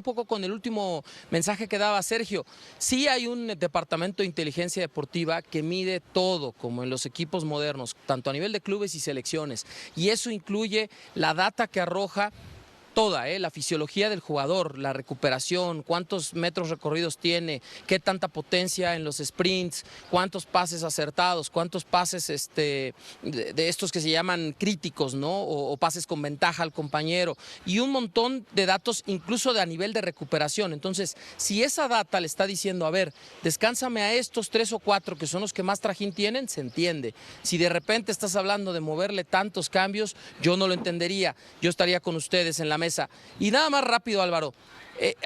Un poco con el último mensaje que daba Sergio, sí hay un departamento de inteligencia deportiva que mide todo, como en los equipos modernos, tanto a nivel de clubes y selecciones, y eso incluye la data que arroja toda, la fisiología del jugador, la recuperación, cuántos metros recorridos tiene, qué tanta potencia en los sprints, cuántos pases acertados, cuántos pases de estos que se llaman críticos, ¿no? O pases con ventaja al compañero, y un montón de datos incluso a nivel de recuperación. Entonces, si esa data le está diciendo, a ver, descánsame a estos 3 o 4 que son los que más trajín tienen, se entiende. Si de repente estás hablando de moverle tantos cambios, yo no lo entendería. Yo estaría con ustedes en la mesa. Y nada más rápido, Álvaro.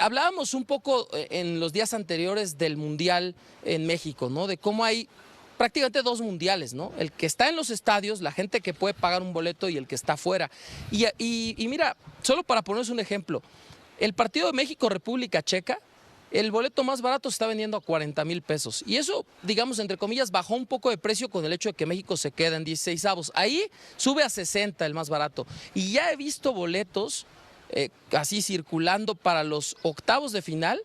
Hablábamos un poco en los días anteriores del Mundial en México, ¿no? De cómo hay prácticamente 2 mundiales, ¿no? El que está en los estadios, la gente que puede pagar un boleto, y el que está afuera. Y mira, solo para ponerles un ejemplo, el partido de México-República Checa, el boleto más barato se está vendiendo a 40,000 pesos. Y eso, digamos, entre comillas, bajó un poco de precio con el hecho de que México se queda en 16avos. Ahí sube a 60 el más barato. Y ya he visto boletos así circulando para los octavos de final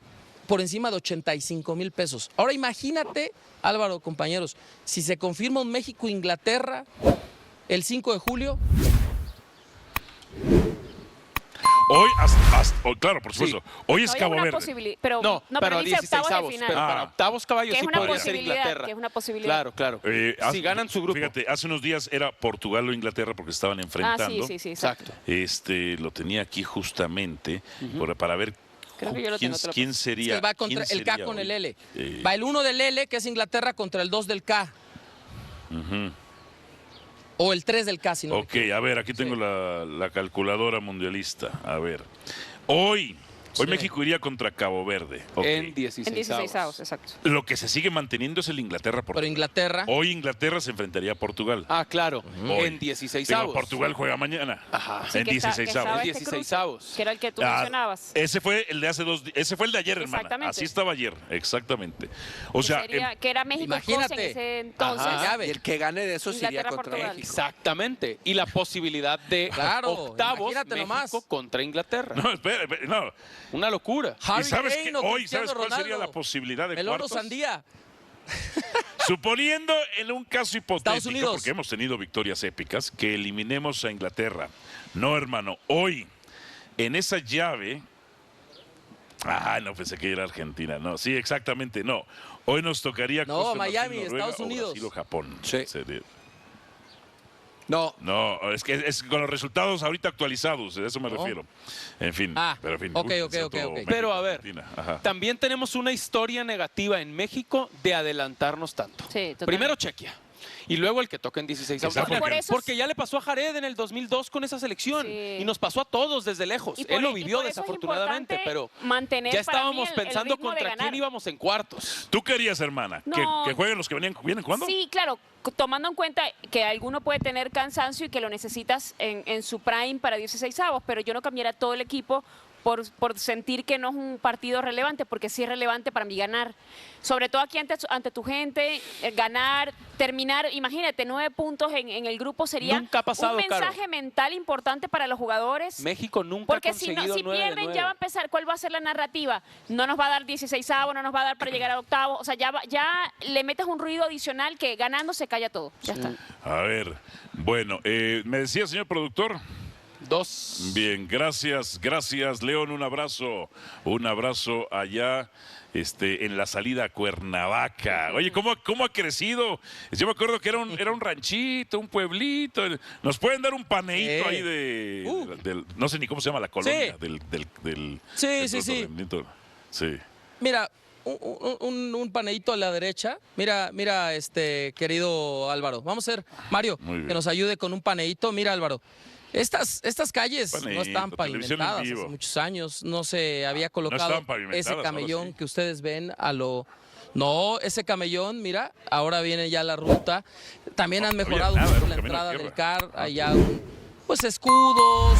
por encima de 85,000 pesos. Ahora imagínate, Álvaro, compañeros, si se confirma un México-Inglaterra el 5 de julio... Hoy, claro, por supuesto. Sí. Hoy es Cabo Verde. Pero pero dice octavos de 16avos. final. Pero para octavos, caballos, Que es sí una podría ser posibilidad, Inglaterra. que es una posibilidad. Claro. Si ganan su grupo. Fíjate, hace unos días era Portugal o Inglaterra porque estaban enfrentando. Sí, exacto. Lo tenía aquí justamente para ver Creo que yo lo tengo, quién sería. Es que va contra el K con el L. Va el 1 del L, que es Inglaterra, contra el 2 del K. O el 3 del K, si no me Ok, equivoco. a ver, aquí tengo la calculadora mundialista. A ver. Hoy México iría contra Cabo Verde. Okay. En 16avos. En 16avos, exacto. Lo que se sigue manteniendo es el Inglaterra-Portugal. Pero Inglaterra... Hoy Inglaterra se enfrentaría a Portugal. Ah, claro. Hoy. En 16avos. Digo, Portugal juega mañana. Ajá. Sí, En que está- que 16avos. estaba En este 16avos. cruce, que era el que tú mencionabas. Ese fue el de hace 2 días. Ese fue el de ayer, hermana. Exactamente. Así estaba ayer, exactamente. O sea, Que era México-Escocia en imagínate. ese entonces. Ajá. llave. Y el que gane de eso iría contra Inglaterra-Portugal. México. Exactamente. Y la posibilidad de Claro, octavos imagínate México nomás. contra Inglaterra. no, espera, no. Una locura. Harry ¿Y sabes Kane qué? o Hoy, Cristiano ¿sabes cuál sería Ronaldo? la posibilidad de Melón o cuartos? sandía. Suponiendo en un caso Estados hipotético, Unidos. porque hemos tenido victorias épicas, que eliminemos a Inglaterra. No, hermano, hoy, en esa llave... no pensé que era Argentina. No, sí, exactamente, no. Hoy nos tocaría... No, Costa de Marfil, Miami, Noruega, Estados o Unidos. Brasil o Japón. Sí. Sería- No, No, es que es con los resultados ahorita actualizados, a eso me refiero. En fin, pero en fin. ok, uy, ok, pensé ok, todo ok. México, Pero a ver, Argentina. Ajá. también tenemos una historia negativa en México de adelantarnos tanto. Sí, totalmente. Primero Chequia. Y luego el que toca en 16 Exacto. porque, Por eso- porque ya le pasó a Jared en el 2002 con esa selección. Sí. Y nos pasó a todos desde lejos. Y por- Él lo y vivió por eso es desafortunadamente, importante pero mantener ya para estábamos mí el pensando ritmo de contra ganar. quién íbamos en cuartos. ¿Tú querías, hermana, No. que jueguen los que vienen jugando? Sí, claro, tomando en cuenta que alguno puede tener cansancio y que lo necesitas en su prime para 16avos, pero yo no cambiaría todo el equipo por sentir que no es un partido relevante, porque sí es relevante para mí ganar. Sobre todo aquí ante tu gente, ganar, terminar, imagínate, 9 puntos en el grupo sería Nunca ha pasado, un mensaje Caro. mental importante para los jugadores. México nunca Porque ha si, conseguido si 9 de pierden 9. ya va a empezar, ¿cuál va a ser la narrativa? No nos va a dar 16avos, no nos va a dar para llegar a octavos, o sea, ya le metes un ruido adicional que ganando se calla todo. Ya está. A ver, bueno, me decía, señor productor. 2. Bien, gracias, León, un abrazo allá en la salida a Cuernavaca. Oye, ¿cómo ha crecido? Yo me acuerdo que era un ranchito, un pueblito. ¿Nos pueden dar un paneíto ahí no sé ni cómo se llama la colonia Sí. del Sí. Sí. Mira, un paneíto a la derecha. Mira, querido Álvaro. Vamos a ver, Mario, Muy bien. que nos ayude con un paneíto. Mira, Álvaro. Estas calles no Paneíto, están televisión en pavimentadas vivo. hace muchos años. No se había no colocado estaban pavimentadas, ese ahora camellón sí. que ustedes ven a lo... No, ese camellón, mira, ahora viene ya la ruta. También han había mejorado nada, un poco era la un camino de entrada del tierra. CAR. Allá pues escudos.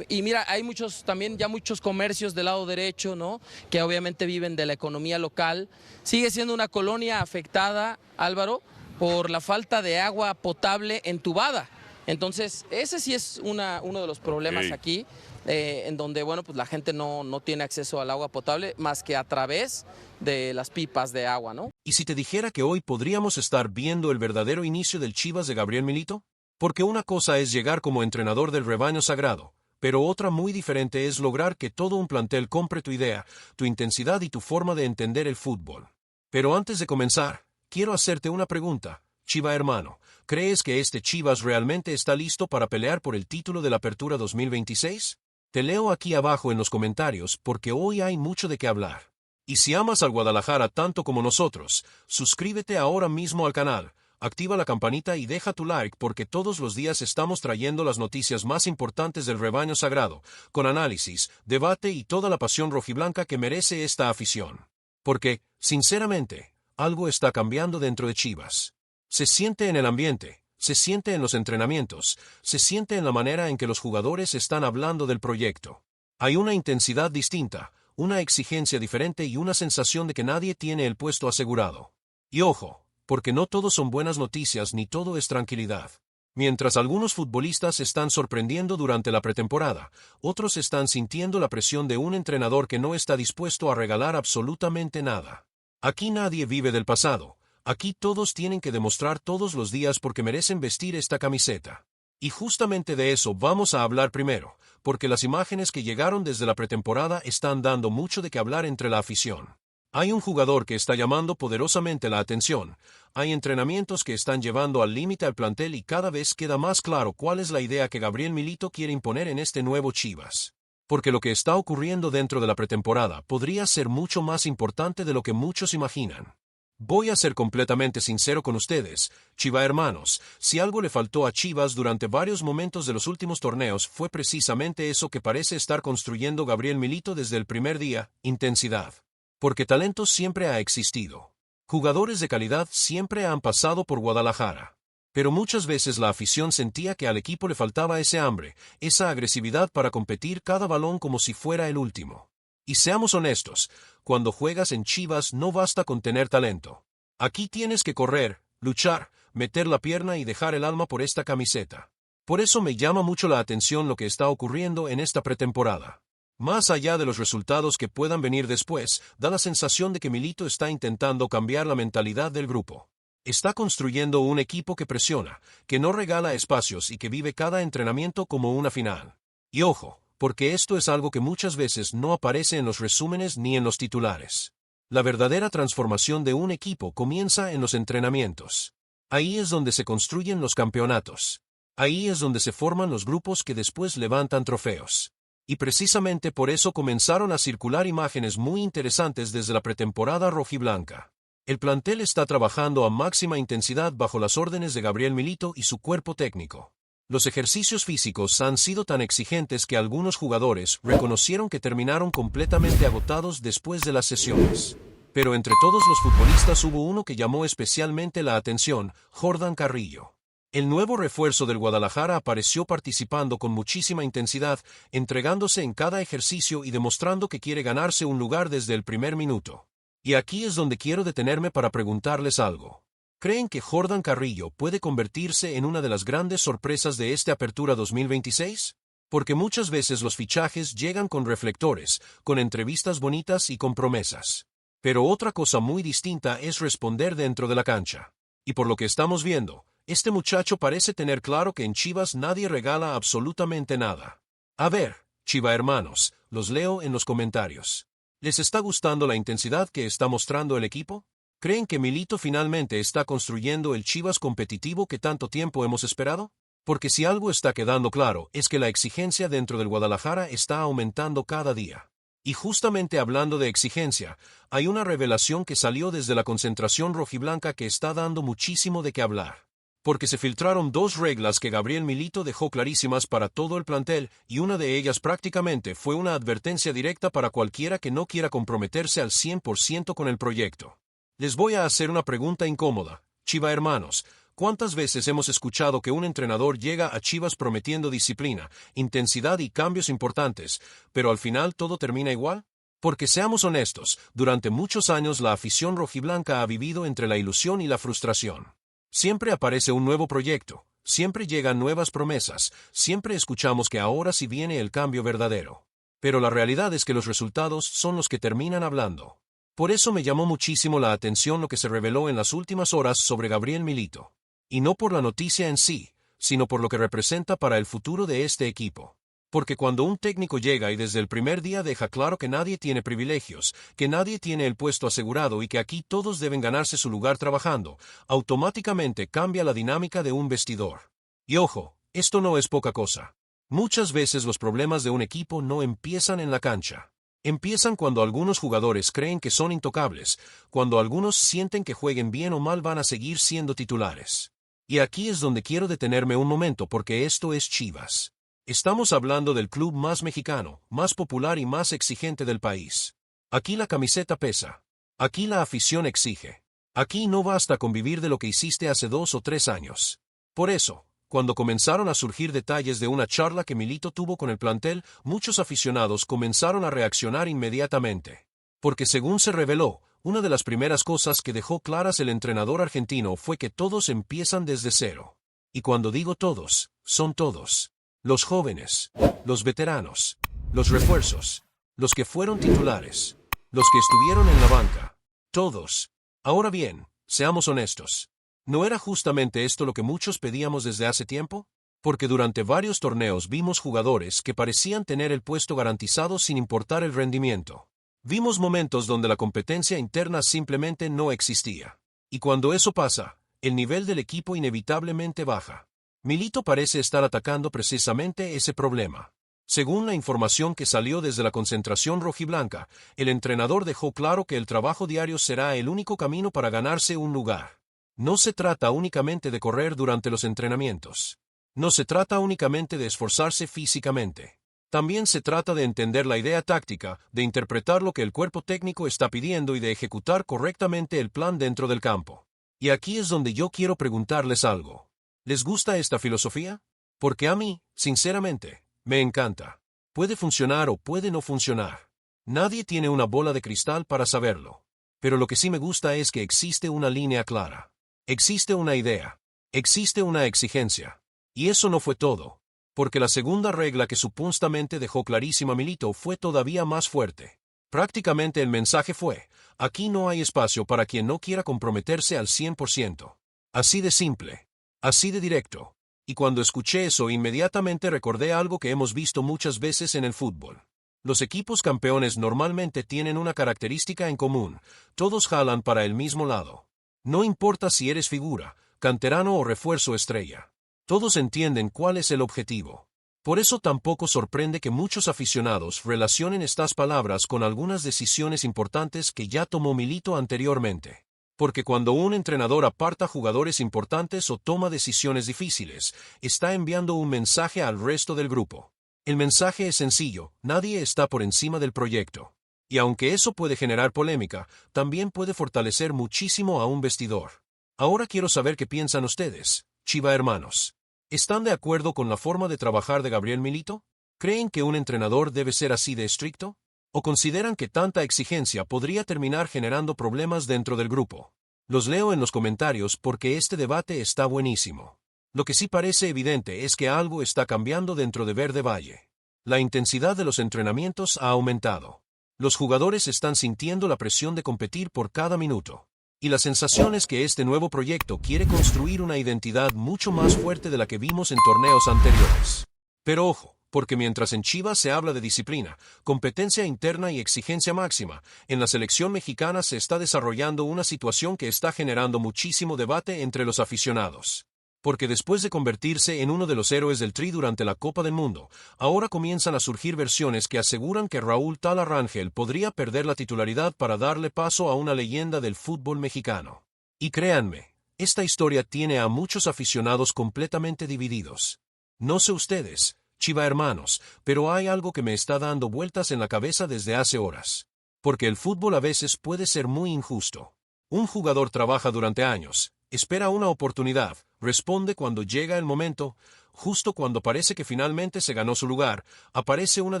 Y mira, hay también ya muchos comercios del lado derecho, ¿no? Que obviamente viven de la economía local. Sigue siendo una colonia afectada, Álvaro, por la falta de agua potable entubada. Entonces, ese sí es uno de los problemas Ok. aquí. en donde, bueno, pues la gente no tiene acceso al agua potable más que a través de las pipas de agua, ¿no? ¿Y si te dijera que hoy podríamos estar viendo el verdadero inicio del Chivas de Gabriel Milito? Porque una cosa es llegar como entrenador del rebaño sagrado, pero otra muy diferente es lograr que todo un plantel compre tu idea, tu intensidad y tu forma de entender el fútbol. Pero antes de comenzar, quiero hacerte una pregunta. Chiva hermano, ¿crees que este Chivas realmente está listo para pelear por el título de la Apertura 2026? Te leo aquí abajo en los comentarios porque hoy hay mucho de qué hablar. Y si amas al Guadalajara tanto como nosotros, suscríbete ahora mismo al canal, activa la campanita y deja tu like porque todos los días estamos trayendo las noticias más importantes del rebaño sagrado, con análisis, debate y toda la pasión rojiblanca que merece esta afición. Porque, sinceramente, algo está cambiando dentro de Chivas. Se siente en el ambiente, se siente en los entrenamientos, se siente en la manera en que los jugadores están hablando del proyecto. Hay una intensidad distinta, una exigencia diferente y una sensación de que nadie tiene el puesto asegurado. Y ojo, porque no todo son buenas noticias ni todo es tranquilidad. Mientras algunos futbolistas están sorprendiendo durante la pretemporada, otros están sintiendo la presión de un entrenador que no está dispuesto a regalar absolutamente nada. Aquí nadie vive del pasado, aquí todos tienen que demostrar todos los días porque merecen vestir esta camiseta. Y justamente de eso vamos a hablar primero, porque las imágenes que llegaron desde la pretemporada están dando mucho de qué hablar entre la afición. Hay un jugador que está llamando poderosamente la atención, hay entrenamientos que están llevando al límite al plantel y cada vez queda más claro cuál es la idea que Gabriel Milito quiere imponer en este nuevo Chivas. Porque lo que está ocurriendo dentro de la pretemporada podría ser mucho más importante de lo que muchos imaginan. Voy a ser completamente sincero con ustedes, Chiva hermanos, si algo le faltó a Chivas durante varios momentos de los últimos torneos fue precisamente eso que parece estar construyendo Gabriel Milito desde el primer día, intensidad. Porque talento siempre ha existido. Jugadores de calidad siempre han pasado por Guadalajara. Pero muchas veces la afición sentía que al equipo le faltaba ese hambre, esa agresividad para competir cada balón como si fuera el último. Y seamos honestos, cuando juegas en Chivas no basta con tener talento. Aquí tienes que correr, luchar, meter la pierna y dejar el alma por esta camiseta. Por eso me llama mucho la atención lo que está ocurriendo en esta pretemporada. Más allá de los resultados que puedan venir después, da la sensación de que Milito está intentando cambiar la mentalidad del grupo. Está construyendo un equipo que presiona, que no regala espacios y que vive cada entrenamiento como una final. Y ojo, porque esto es algo que muchas veces no aparece en los resúmenes ni en los titulares. La verdadera transformación de un equipo comienza en los entrenamientos. Ahí es donde se construyen los campeonatos. Ahí es donde se forman los grupos que después levantan trofeos. Y precisamente por eso comenzaron a circular imágenes muy interesantes desde la pretemporada rojiblanca. El plantel está trabajando a máxima intensidad bajo las órdenes de Gabriel Milito y su cuerpo técnico. Los ejercicios físicos han sido tan exigentes que algunos jugadores reconocieron que terminaron completamente agotados después de las sesiones. Pero entre todos los futbolistas hubo uno que llamó especialmente la atención, Jordan Carrillo. El nuevo refuerzo del Guadalajara apareció participando con muchísima intensidad, entregándose en cada ejercicio y demostrando que quiere ganarse un lugar desde el primer minuto. Y aquí es donde quiero detenerme para preguntarles algo. ¿Creen que Jordan Carrillo puede convertirse en una de las grandes sorpresas de esta Apertura 2026? Porque muchas veces los fichajes llegan con reflectores, con entrevistas bonitas y con promesas. Pero otra cosa muy distinta es responder dentro de la cancha. Y por lo que estamos viendo, este muchacho parece tener claro que en Chivas nadie regala absolutamente nada. A ver, Chiva hermanos, los leo en los comentarios. ¿Les está gustando la intensidad que está mostrando el equipo? ¿Creen que Milito finalmente está construyendo el Chivas competitivo que tanto tiempo hemos esperado? Porque si algo está quedando claro es que la exigencia dentro del Guadalajara está aumentando cada día. Y justamente hablando de exigencia, hay una revelación que salió desde la concentración rojiblanca que está dando muchísimo de qué hablar. Porque se filtraron dos reglas que Gabriel Milito dejó clarísimas para todo el plantel y una de ellas prácticamente fue una advertencia directa para cualquiera que no quiera comprometerse al 100% con el proyecto. Les voy a hacer una pregunta incómoda, Chiva hermanos. ¿Cuántas veces hemos escuchado que un entrenador llega a Chivas prometiendo disciplina, intensidad y cambios importantes, pero al final todo termina igual? Porque seamos honestos, durante muchos años la afición rojiblanca ha vivido entre la ilusión y la frustración. Siempre aparece un nuevo proyecto, siempre llegan nuevas promesas, siempre escuchamos que ahora sí viene el cambio verdadero. Pero la realidad es que los resultados son los que terminan hablando. Por eso me llamó muchísimo la atención lo que se reveló en las últimas horas sobre Gabriel Milito. Y no por la noticia en sí, sino por lo que representa para el futuro de este equipo. Porque cuando un técnico llega y desde el primer día deja claro que nadie tiene privilegios, que nadie tiene el puesto asegurado y que aquí todos deben ganarse su lugar trabajando, automáticamente cambia la dinámica de un vestidor. Y ojo, esto no es poca cosa. Muchas veces los problemas de un equipo no empiezan en la cancha. Empiezan cuando algunos jugadores creen que son intocables, cuando algunos sienten que jueguen bien o mal van a seguir siendo titulares. Y aquí es donde quiero detenerme un momento porque esto es Chivas. Estamos hablando del club más mexicano, más popular y más exigente del país. Aquí la camiseta pesa. Aquí la afición exige. Aquí no basta con vivir de lo que hiciste hace 2 o 3 años. Por eso, cuando comenzaron a surgir detalles de una charla que Milito tuvo con el plantel, muchos aficionados comenzaron a reaccionar inmediatamente. Porque según se reveló, una de las primeras cosas que dejó claras el entrenador argentino fue que todos empiezan desde cero. Y cuando digo todos, son todos. Los jóvenes, los veteranos, los refuerzos, los que fueron titulares, los que estuvieron en la banca, todos. Ahora bien, seamos honestos. ¿No era justamente esto lo que muchos pedíamos desde hace tiempo? Porque durante varios torneos vimos jugadores que parecían tener el puesto garantizado sin importar el rendimiento. Vimos momentos donde la competencia interna simplemente no existía. Y cuando eso pasa, el nivel del equipo inevitablemente baja. Milito parece estar atacando precisamente ese problema. Según la información que salió desde la concentración rojiblanca, el entrenador dejó claro que el trabajo diario será el único camino para ganarse un lugar. No se trata únicamente de correr durante los entrenamientos. No se trata únicamente de esforzarse físicamente. También se trata de entender la idea táctica, de interpretar lo que el cuerpo técnico está pidiendo y de ejecutar correctamente el plan dentro del campo. Y aquí es donde yo quiero preguntarles algo. ¿Les gusta esta filosofía? Porque a mí, sinceramente, me encanta. Puede funcionar o puede no funcionar. Nadie tiene una bola de cristal para saberlo. Pero lo que sí me gusta es que existe una línea clara. Existe una idea. Existe una exigencia. Y eso no fue todo. Porque la segunda regla que supuestamente dejó clarísima Milito fue todavía más fuerte. Prácticamente el mensaje fue, aquí no hay espacio para quien no quiera comprometerse al 100%. Así de simple. Así de directo. Y cuando escuché eso inmediatamente recordé algo que hemos visto muchas veces en el fútbol. Los equipos campeones normalmente tienen una característica en común, todos jalan para el mismo lado. No importa si eres figura, canterano o refuerzo estrella. Todos entienden cuál es el objetivo. Por eso tampoco sorprende que muchos aficionados relacionen estas palabras con algunas decisiones importantes que ya tomó Milito anteriormente. Porque cuando un entrenador aparta jugadores importantes o toma decisiones difíciles, está enviando un mensaje al resto del grupo. El mensaje es sencillo, nadie está por encima del proyecto. Y aunque eso puede generar polémica, también puede fortalecer muchísimo a un vestidor. Ahora quiero saber qué piensan ustedes, Chiva hermanos. ¿Están de acuerdo con la forma de trabajar de Gabriel Milito? ¿Creen que un entrenador debe ser así de estricto? ¿O consideran que tanta exigencia podría terminar generando problemas dentro del grupo? Los leo en los comentarios porque este debate está buenísimo. Lo que sí parece evidente es que algo está cambiando dentro de Verde Valle. La intensidad de los entrenamientos ha aumentado. Los jugadores están sintiendo la presión de competir por cada minuto. Y la sensación es que este nuevo proyecto quiere construir una identidad mucho más fuerte de la que vimos en torneos anteriores. Pero ojo, porque mientras en Chivas se habla de disciplina, competencia interna y exigencia máxima, en la selección mexicana se está desarrollando una situación que está generando muchísimo debate entre los aficionados. Porque después de convertirse en uno de los héroes del Tri durante la Copa del Mundo, ahora comienzan a surgir versiones que aseguran que Raúl Tala Rangel podría perder la titularidad para darle paso a una leyenda del fútbol mexicano. Y créanme, esta historia tiene a muchos aficionados completamente divididos. No sé ustedes, Chiva hermanos, pero hay algo que me está dando vueltas en la cabeza desde hace horas. Porque el fútbol a veces puede ser muy injusto. Un jugador trabaja durante años, espera una oportunidad, responde cuando llega el momento, justo cuando parece que finalmente se ganó su lugar, aparece una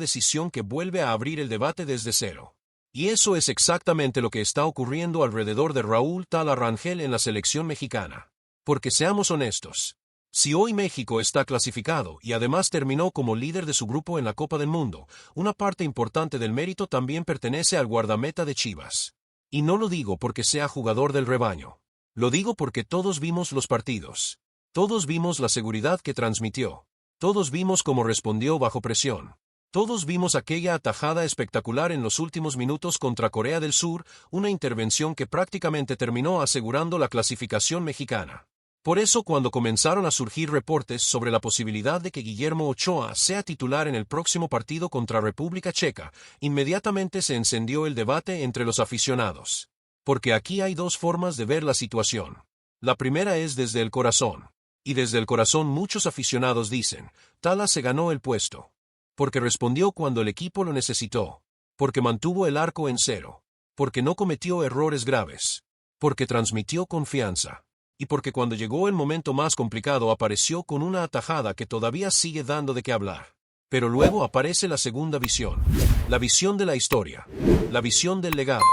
decisión que vuelve a abrir el debate desde cero. Y eso es exactamente lo que está ocurriendo alrededor de Raúl Tala Rangel en la selección mexicana. Porque seamos honestos, Si hoy México está clasificado y además terminó como líder de su grupo en la Copa del Mundo, una parte importante del mérito también pertenece al guardameta de Chivas. Y no lo digo porque sea jugador del rebaño. Lo digo porque todos vimos los partidos. Todos vimos la seguridad que transmitió. Todos vimos cómo respondió bajo presión. Todos vimos aquella atajada espectacular en los últimos minutos contra Corea del Sur, una intervención que prácticamente terminó asegurando la clasificación mexicana. Por eso, cuando comenzaron a surgir reportes sobre la posibilidad de que Guillermo Ochoa sea titular en el próximo partido contra República Checa, inmediatamente se encendió el debate entre los aficionados. Porque aquí hay dos formas de ver la situación. La primera es desde el corazón. Y desde el corazón muchos aficionados dicen, Tala se ganó el puesto. Porque respondió cuando el equipo lo necesitó. Porque mantuvo el arco en cero. Porque no cometió errores graves. Porque transmitió confianza. Y porque cuando llegó el momento más complicado apareció con una atajada que todavía sigue dando de qué hablar. Pero luego aparece la segunda visión. La visión de la historia. La visión del legado.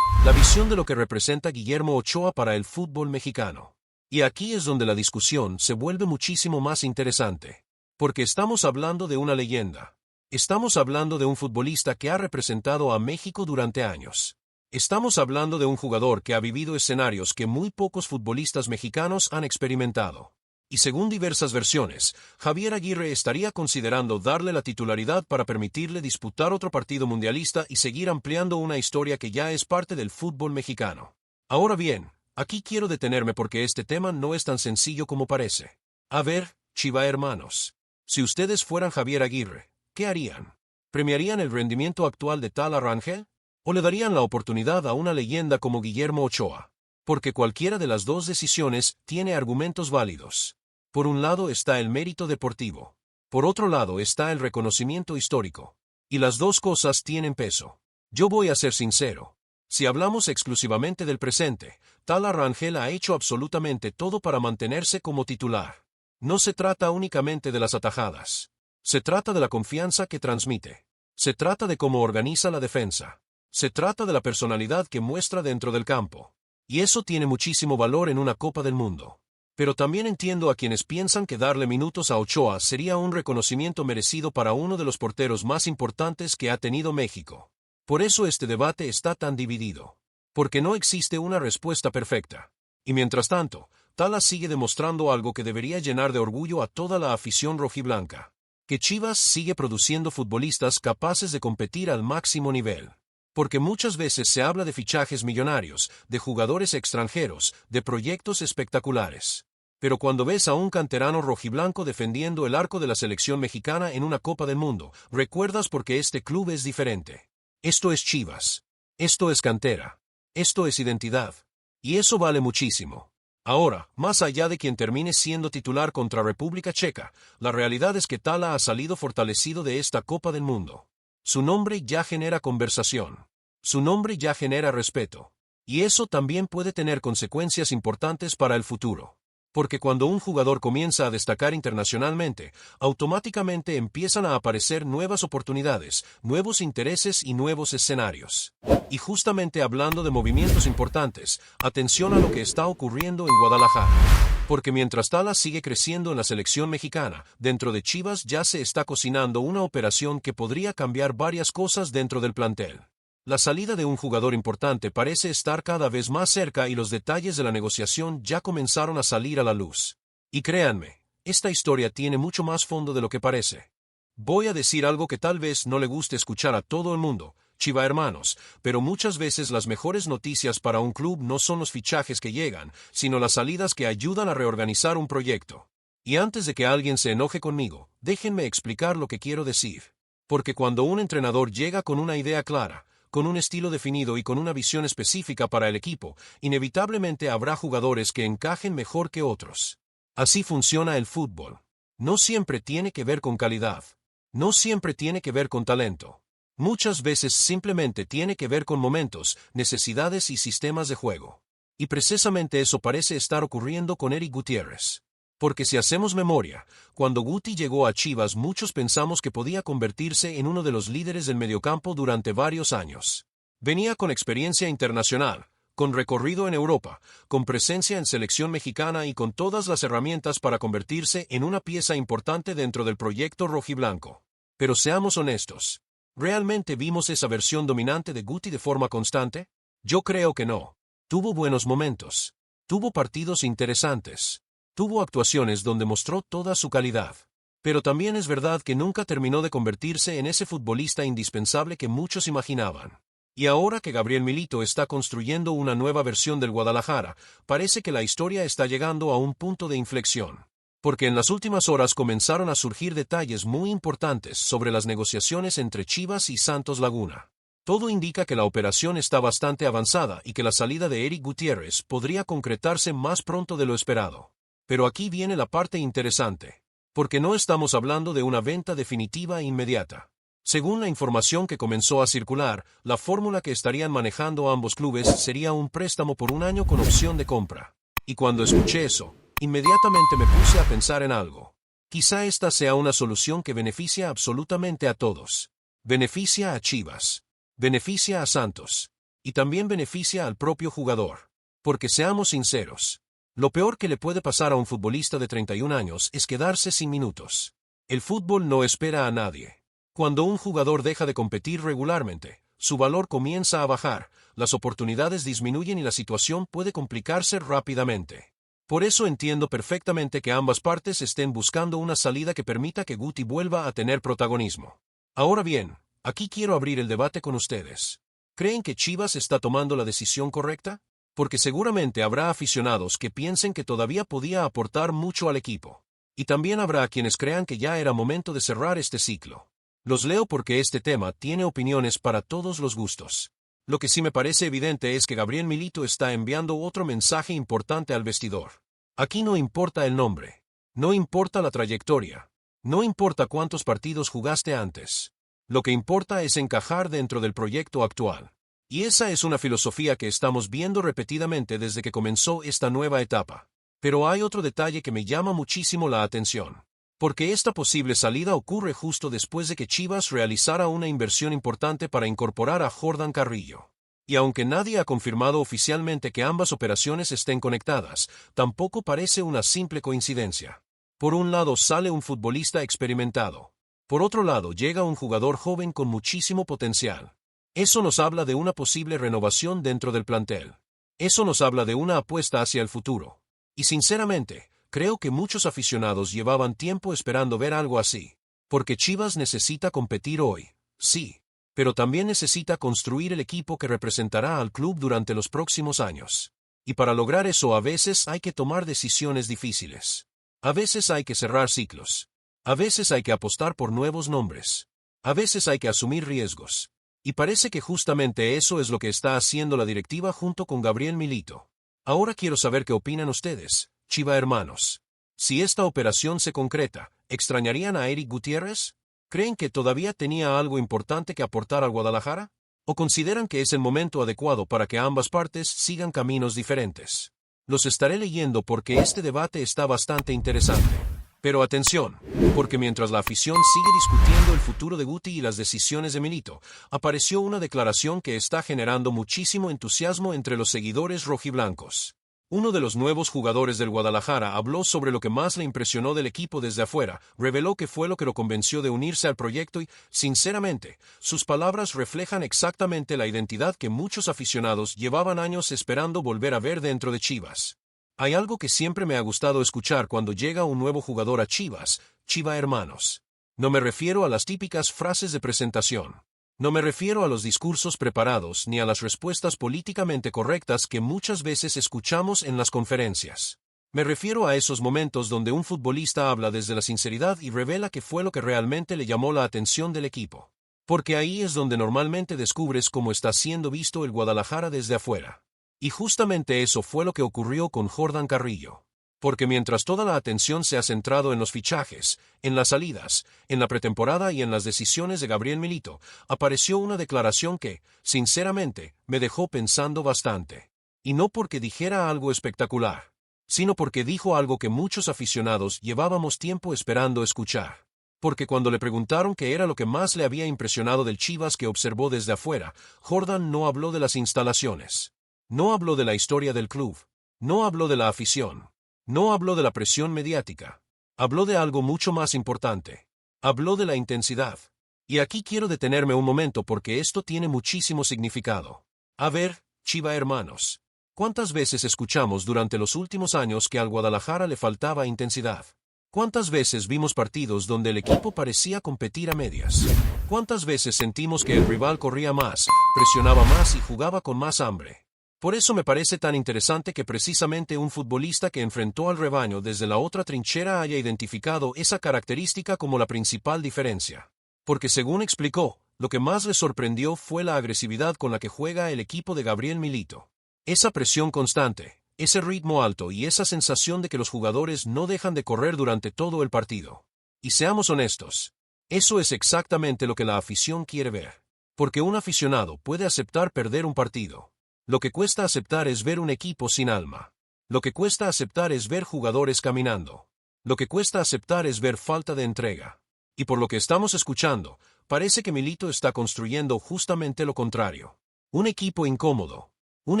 La visión de lo que representa Guillermo Ochoa para el fútbol mexicano. Y aquí es donde la discusión se vuelve muchísimo más interesante. Porque estamos hablando de una leyenda. Estamos hablando de un futbolista que ha representado a México durante años. Estamos hablando de un jugador que ha vivido escenarios que muy pocos futbolistas mexicanos han experimentado. Y según diversas versiones, Javier Aguirre estaría considerando darle la titularidad para permitirle disputar otro partido mundialista y seguir ampliando una historia que ya es parte del fútbol mexicano. Ahora bien, aquí quiero detenerme porque este tema no es tan sencillo como parece. A ver, Chiva hermanos, si ustedes fueran Javier Aguirre, ¿qué harían? ¿Premiarían el rendimiento actual de Tala Rangel? ¿O le darían la oportunidad a una leyenda como Guillermo Ochoa? Porque cualquiera de las dos decisiones tiene argumentos válidos. Por un lado está el mérito deportivo. Por otro lado está el reconocimiento histórico. Y las dos cosas tienen peso. Yo voy a ser sincero. Si hablamos exclusivamente del presente, Tala Rangel ha hecho absolutamente todo para mantenerse como titular. No se trata únicamente de las atajadas. Se trata de la confianza que transmite. Se trata de cómo organiza la defensa. Se trata de la personalidad que muestra dentro del campo. Y eso tiene muchísimo valor en una Copa del Mundo. Pero también entiendo a quienes piensan que darle minutos a Ochoa sería un reconocimiento merecido para uno de los porteros más importantes que ha tenido México. Por eso este debate está tan dividido. Porque no existe una respuesta perfecta. Y mientras tanto, Tala sigue demostrando algo que debería llenar de orgullo a toda la afición rojiblanca. Que Chivas sigue produciendo futbolistas capaces de competir al máximo nivel. Porque muchas veces se habla de fichajes millonarios, de jugadores extranjeros, de proyectos espectaculares. Pero cuando ves a un canterano rojiblanco defendiendo el arco de la selección mexicana en una Copa del Mundo, recuerdas porque este club es diferente. Esto es Chivas. Esto es cantera. Esto es identidad. Y eso vale muchísimo. Ahora, más allá de quien termine siendo titular contra República Checa, la realidad es que Tala ha salido fortalecido de esta Copa del Mundo. Su nombre ya genera conversación. Su nombre ya genera respeto. Y eso también puede tener consecuencias importantes para el futuro. Porque cuando un jugador comienza a destacar internacionalmente, automáticamente empiezan a aparecer nuevas oportunidades, nuevos intereses y nuevos escenarios. Y justamente hablando de movimientos importantes, atención a lo que está ocurriendo en Guadalajara. Porque mientras Tala sigue creciendo en la selección mexicana, dentro de Chivas ya se está cocinando una operación que podría cambiar varias cosas dentro del plantel. La salida de un jugador importante parece estar cada vez más cerca y los detalles de la negociación ya comenzaron a salir a la luz. Y créanme, esta historia tiene mucho más fondo de lo que parece. Voy a decir algo que tal vez no le guste escuchar a todo el mundo, Chiva hermanos, pero muchas veces las mejores noticias para un club no son los fichajes que llegan, sino las salidas que ayudan a reorganizar un proyecto. Y antes de que alguien se enoje conmigo, déjenme explicar lo que quiero decir. Porque cuando un entrenador llega con una idea clara, con un estilo definido y con una visión específica para el equipo, inevitablemente habrá jugadores que encajen mejor que otros. Así funciona el fútbol. No siempre tiene que ver con calidad. No siempre tiene que ver con talento. Muchas veces simplemente tiene que ver con momentos, necesidades y sistemas de juego. Y precisamente eso parece estar ocurriendo con Eric Gutiérrez. Porque si hacemos memoria, cuando Guti llegó a Chivas muchos pensamos que podía convertirse en uno de los líderes del mediocampo durante varios años. Venía con experiencia internacional, con recorrido en Europa, con presencia en selección mexicana y con todas las herramientas para convertirse en una pieza importante dentro del proyecto rojiblanco. Pero seamos honestos, ¿realmente vimos esa versión dominante de Guti de forma constante? Yo creo que no. Tuvo buenos momentos. Tuvo partidos interesantes. Tuvo actuaciones donde mostró toda su calidad. Pero también es verdad que nunca terminó de convertirse en ese futbolista indispensable que muchos imaginaban. Y ahora que Gabriel Milito está construyendo una nueva versión del Guadalajara, parece que la historia está llegando a un punto de inflexión. Porque en las últimas horas comenzaron a surgir detalles muy importantes sobre las negociaciones entre Chivas y Santos Laguna. Todo indica que la operación está bastante avanzada y que la salida de Eric Gutiérrez podría concretarse más pronto de lo esperado. Pero aquí viene la parte interesante. Porque no estamos hablando de una venta definitiva e inmediata. Según la información que comenzó a circular, la fórmula que estarían manejando ambos clubes sería un préstamo por un año con opción de compra. Y cuando escuché eso, inmediatamente me puse a pensar en algo. Quizá esta sea una solución que beneficia absolutamente a todos. Beneficia a Chivas. Beneficia a Santos. Y también beneficia al propio jugador. Porque seamos sinceros. Lo peor que le puede pasar a un futbolista de 31 años es quedarse sin minutos. El fútbol no espera a nadie. Cuando un jugador deja de competir regularmente, su valor comienza a bajar, las oportunidades disminuyen y la situación puede complicarse rápidamente. Por eso entiendo perfectamente que ambas partes estén buscando una salida que permita que Guti vuelva a tener protagonismo. Ahora bien, aquí quiero abrir el debate con ustedes. ¿Creen que Chivas está tomando la decisión correcta? Porque seguramente habrá aficionados que piensen que todavía podía aportar mucho al equipo. Y también habrá quienes crean que ya era momento de cerrar este ciclo. Los leo porque este tema tiene opiniones para todos los gustos. Lo que sí me parece evidente es que Gabriel Milito está enviando otro mensaje importante al vestidor. Aquí no importa el nombre. No importa la trayectoria. No importa cuántos partidos jugaste antes. Lo que importa es encajar dentro del proyecto actual. Y esa es una filosofía que estamos viendo repetidamente desde que comenzó esta nueva etapa. Pero hay otro detalle que me llama muchísimo la atención. Porque esta posible salida ocurre justo después de que Chivas realizara una inversión importante para incorporar a Jordan Carrillo. Y aunque nadie ha confirmado oficialmente que ambas operaciones estén conectadas, tampoco parece una simple coincidencia. Por un lado sale un futbolista experimentado. Por otro lado llega un jugador joven con muchísimo potencial. Eso nos habla de una posible renovación dentro del plantel. Eso nos habla de una apuesta hacia el futuro. Y sinceramente, creo que muchos aficionados llevaban tiempo esperando ver algo así. Porque Chivas necesita competir hoy, sí. Pero también necesita construir el equipo que representará al club durante los próximos años. Y para lograr eso a veces hay que tomar decisiones difíciles. A veces hay que cerrar ciclos. A veces hay que apostar por nuevos nombres. A veces hay que asumir riesgos. Y parece que justamente eso es lo que está haciendo la directiva junto con Gabriel Milito. Ahora quiero saber qué opinan ustedes, Chiva hermanos. Si esta operación se concreta, ¿extrañarían a Eric Gutiérrez? ¿Creen que todavía tenía algo importante que aportar al Guadalajara? ¿O consideran que es el momento adecuado para que ambas partes sigan caminos diferentes? Los estaré leyendo porque este debate está bastante interesante. Pero atención, porque mientras la afición sigue discutiendo el futuro de Guti y las decisiones de Milito, apareció una declaración que está generando muchísimo entusiasmo entre los seguidores rojiblancos. Uno de los nuevos jugadores del Guadalajara habló sobre lo que más le impresionó del equipo desde afuera, reveló que fue lo que lo convenció de unirse al proyecto y, sinceramente, sus palabras reflejan exactamente la identidad que muchos aficionados llevaban años esperando volver a ver dentro de Chivas. Hay algo que siempre me ha gustado escuchar cuando llega un nuevo jugador a Chivas, Chiva hermanos. No me refiero a las típicas frases de presentación. No me refiero a los discursos preparados ni a las respuestas políticamente correctas que muchas veces escuchamos en las conferencias. Me refiero a esos momentos donde un futbolista habla desde la sinceridad y revela qué fue lo que realmente le llamó la atención del equipo. Porque ahí es donde normalmente descubres cómo está siendo visto el Guadalajara desde afuera. Y justamente eso fue lo que ocurrió con Jordan Carrillo. Porque mientras toda la atención se ha centrado en los fichajes, en las salidas, en la pretemporada y en las decisiones de Gabriel Milito, apareció una declaración que, sinceramente, me dejó pensando bastante. Y no porque dijera algo espectacular, sino porque dijo algo que muchos aficionados llevábamos tiempo esperando escuchar. Porque cuando le preguntaron qué era lo que más le había impresionado del Chivas que observó desde afuera, Jordan no habló de las instalaciones. No habló de la historia del club. No habló de la afición. No habló de la presión mediática. Habló de algo mucho más importante. Habló de la intensidad. Y aquí quiero detenerme un momento porque esto tiene muchísimo significado. A ver, Chiva hermanos, ¿cuántas veces escuchamos durante los últimos años que al Guadalajara le faltaba intensidad? ¿Cuántas veces vimos partidos donde el equipo parecía competir a medias? ¿Cuántas veces sentimos que el rival corría más, presionaba más y jugaba con más hambre? Por eso me parece tan interesante que precisamente un futbolista que enfrentó al rebaño desde la otra trinchera haya identificado esa característica como la principal diferencia. Porque según explicó, lo que más le sorprendió fue la agresividad con la que juega el equipo de Gabriel Milito. Esa presión constante, ese ritmo alto y esa sensación de que los jugadores no dejan de correr durante todo el partido. Y seamos honestos, eso es exactamente lo que la afición quiere ver. Porque un aficionado puede aceptar perder un partido. Lo que cuesta aceptar es ver un equipo sin alma. Lo que cuesta aceptar es ver jugadores caminando. Lo que cuesta aceptar es ver falta de entrega. Y por lo que estamos escuchando, parece que Milito está construyendo justamente lo contrario. Un equipo incómodo. Un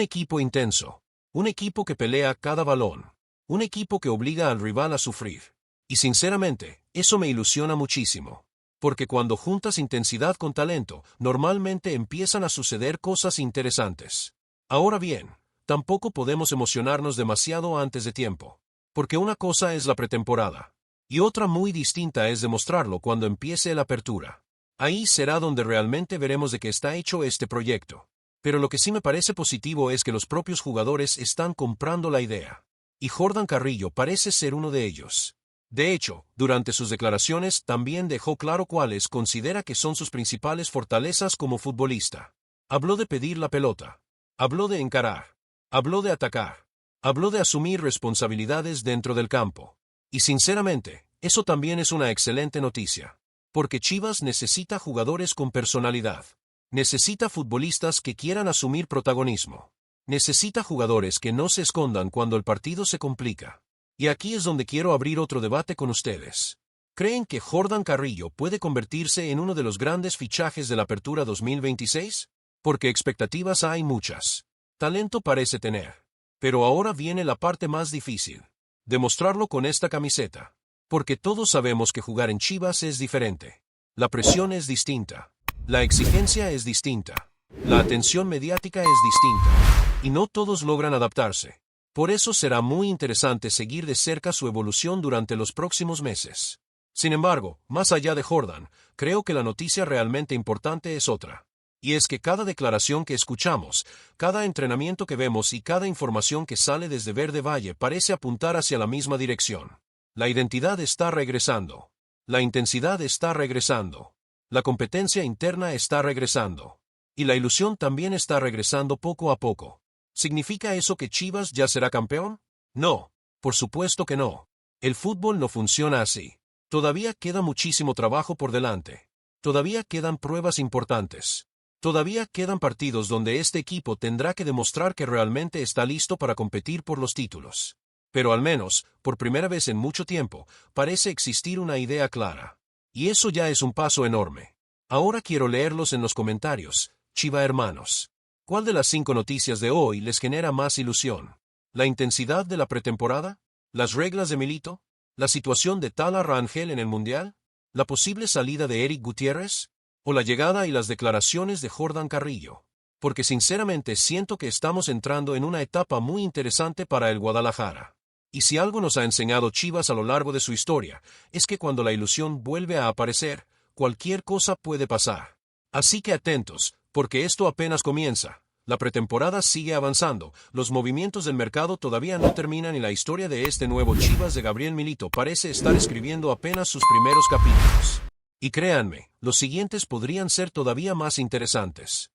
equipo intenso. Un equipo que pelea cada balón. Un equipo que obliga al rival a sufrir. Y sinceramente, eso me ilusiona muchísimo. Porque cuando juntas intensidad con talento, normalmente empiezan a suceder cosas interesantes. Ahora bien, tampoco podemos emocionarnos demasiado antes de tiempo. Porque una cosa es la pretemporada. Y otra muy distinta es demostrarlo cuando empiece la apertura. Ahí será donde realmente veremos de qué está hecho este proyecto. Pero lo que sí me parece positivo es que los propios jugadores están comprando la idea. Y Jordan Carrillo parece ser uno de ellos. De hecho, durante sus declaraciones también dejó claro cuáles considera que son sus principales fortalezas como futbolista. Habló de pedir la pelota. Habló de encarar. Habló de atacar. Habló de asumir responsabilidades dentro del campo. Y sinceramente, eso también es una excelente noticia. Porque Chivas necesita jugadores con personalidad. Necesita futbolistas que quieran asumir protagonismo. Necesita jugadores que no se escondan cuando el partido se complica. Y aquí es donde quiero abrir otro debate con ustedes. ¿Creen que Jordan Carrillo puede convertirse en uno de los grandes fichajes de la Apertura 2026? Porque expectativas hay muchas. Talento parece tener. Pero ahora viene la parte más difícil. Demostrarlo con esta camiseta. Porque todos sabemos que jugar en Chivas es diferente. La presión es distinta. La exigencia es distinta. La atención mediática es distinta. Y no todos logran adaptarse. Por eso será muy interesante seguir de cerca su evolución durante los próximos meses. Sin embargo, más allá de Jordan, creo que la noticia realmente importante es otra. Y es que cada declaración que escuchamos, cada entrenamiento que vemos y cada información que sale desde Verde Valle parece apuntar hacia la misma dirección. La identidad está regresando. La intensidad está regresando. La competencia interna está regresando. Y la ilusión también está regresando poco a poco. ¿Significa eso que Chivas ya será campeón? No, por supuesto que no. El fútbol no funciona así. Todavía queda muchísimo trabajo por delante. Todavía quedan pruebas importantes. Todavía quedan partidos donde este equipo tendrá que demostrar que realmente está listo para competir por los títulos. Pero al menos, por primera vez en mucho tiempo, parece existir una idea clara. Y eso ya es un paso enorme. Ahora quiero leerlos en los comentarios, Chiva hermanos. ¿Cuál de las 5 noticias de hoy les genera más ilusión? ¿La intensidad de la pretemporada? ¿Las reglas de Milito? ¿La situación de Tala Rangel en el Mundial? ¿La posible salida de Eric Gutiérrez? ¿O la llegada y las declaraciones de Jordan Carrillo? Porque sinceramente siento que estamos entrando en una etapa muy interesante para el Guadalajara. Y si algo nos ha enseñado Chivas a lo largo de su historia, es que cuando la ilusión vuelve a aparecer, cualquier cosa puede pasar. Así que atentos, porque esto apenas comienza. La pretemporada sigue avanzando, los movimientos del mercado todavía no terminan y la historia de este nuevo Chivas de Gabriel Milito parece estar escribiendo apenas sus primeros capítulos. Y créanme, los siguientes podrían ser todavía más interesantes.